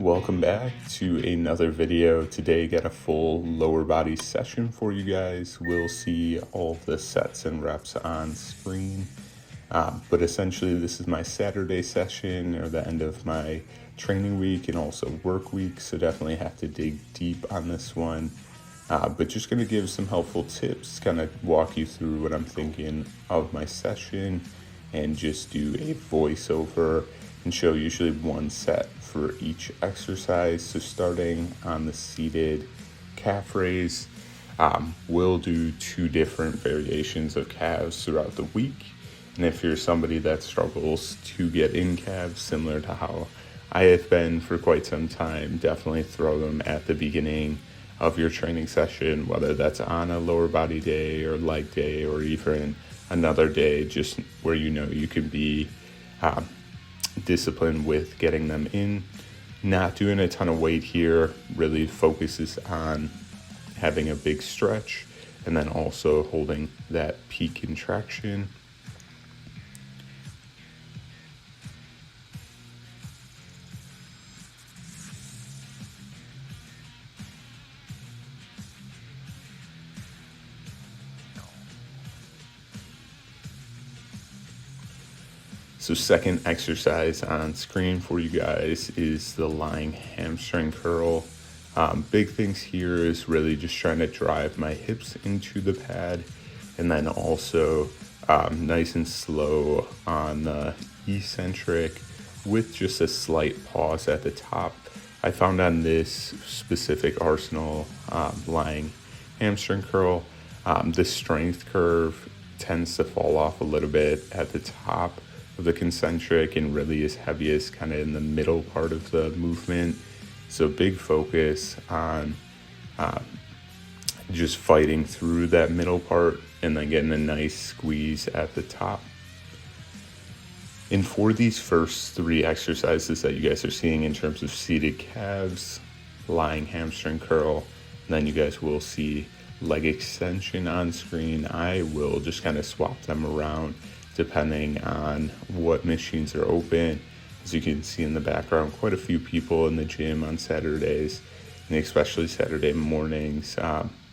Welcome back to another video. Today got a full lower body session for you guys. We'll see all of the sets and reps on screen. But essentially this is my Saturday session or the end of my training week and also work week. So definitely have to dig deep on this one. But just gonna give some helpful tips, kind of walk you through what I'm thinking of my session and just do a voiceover and show usually one set for each exercise. So starting on the seated calf raise, we'll do 2 different variations of calves throughout the week. And if you're somebody that struggles to get in calves, similar to how I have been for quite some time, definitely throw them at the beginning of your training session, whether that's on a lower body day or leg day or even another day, just where you know you can be disciplined with getting them in. Not doing a ton of weight here, really focuses on having a big stretch and then also holding that peak contraction. So second exercise on screen for you guys is the lying hamstring curl. Big things here is really just trying to drive my hips into the pad and then also nice and slow on the eccentric with just a slight pause at the top. I found on this specific Arsenal lying hamstring curl, the strength curve tends to fall off a little bit at the top of the concentric and really is heaviest kind of in the middle part of the movement. So big focus on just fighting through that middle part and then getting a nice squeeze at the top. And for these first 3 exercises that you guys are seeing in terms of seated calves, lying hamstring curl, and then you guys will see leg extension on screen, I will just kind of swap them around depending on what machines are open. As you can see in the background, quite a few people in the gym on Saturdays, and especially Saturday mornings,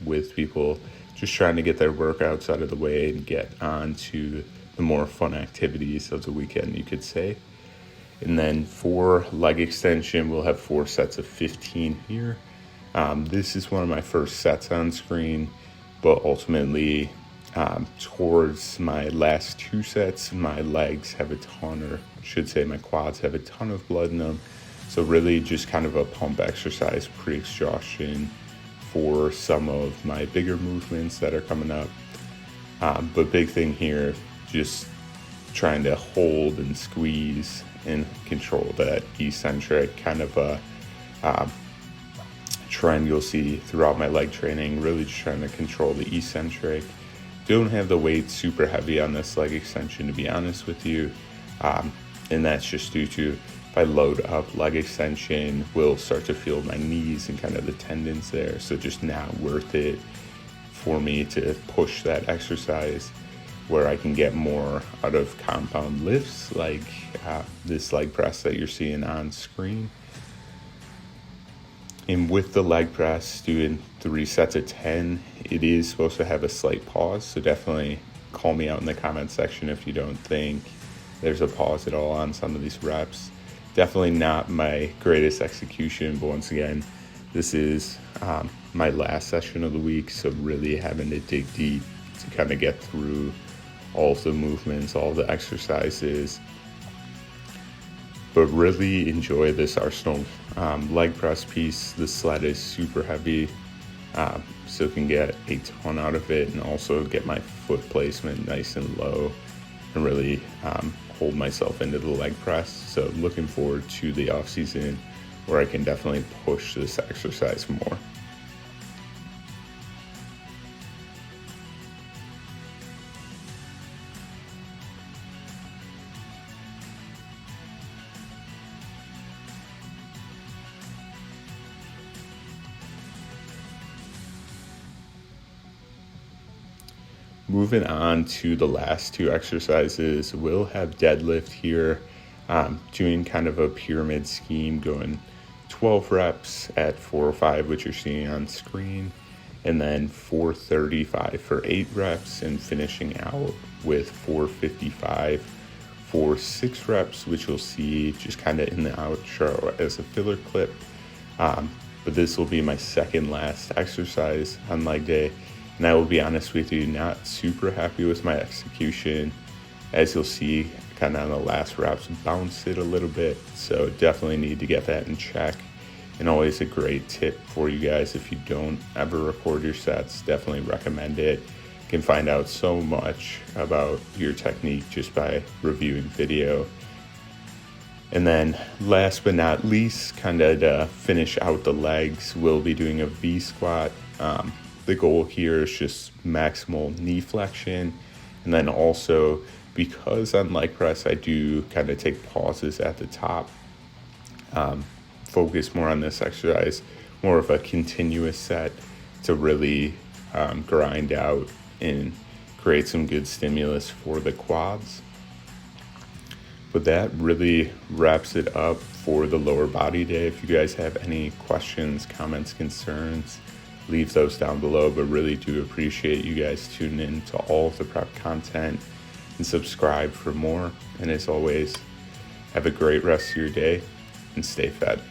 with people just trying to get their workouts out of the way and get on to the more fun activities of the weekend, you could say. And then for leg extension, we'll have 4 sets of 15 here. This is one of my first sets on screen, but ultimately towards my last 2 sets, my legs have a ton, or I should say my quads have a ton of blood in them. So really just kind of a pump exercise, pre-exhaustion for some of my bigger movements that are coming up. But big thing here, just trying to hold and squeeze and control that eccentric, kind of a trend you'll see throughout my leg training, really just trying to control the eccentric. Don't have the weight super heavy on this leg extension, to be honest with you, and that's just due to if I load up leg extension, will start to feel my knees and kind of the tendons there, so just not worth it for me to push that exercise where I can get more out of compound lifts like this leg press that you're seeing on screen. And with the leg press, doing 3 sets of 10, it is supposed to have a slight pause. So definitely call me out in the comment section if you don't think there's a pause at all on some of these reps. Definitely not my greatest execution, but once again, this is my last session of the week. So really having to dig deep to kind of get through all of the movements, all of the exercises. But really enjoy this Arsenal leg press piece. The sled is super heavy, so can get a ton out of it and also get my foot placement nice and low and really hold myself into the leg press. So looking forward to the off season where I can definitely push this exercise more. Moving on to the last 2 exercises, we'll have deadlift here, doing kind of a pyramid scheme, going 12 reps at 405, which you're seeing on screen, and then 435 for 8 reps, and finishing out with 455 for 6 reps, which you'll see just kind of in the outro as a filler clip. But this will be my second last exercise on leg day, and I will be honest with you, not super happy with my execution. As you'll see, kind of on the last reps, bounce it a little bit, so definitely need to get that in check. And always a great tip for you guys, if you don't ever record your sets, definitely recommend it. You can find out so much about your technique just by reviewing video. And then last but not least, kind of to finish out the legs, we'll be doing a V squat. The goal here is just maximal knee flexion. And then also, because on leg press, I do kind of take pauses at the top, focus more on this exercise, more of a continuous set to really grind out and create some good stimulus for the quads. But that really wraps it up for the lower body day. If you guys have any questions, comments, concerns, leave those down below. But really do appreciate you guys tuning in to all of the prep content, and subscribe for more. And as always, have a great rest of your day and stay fed.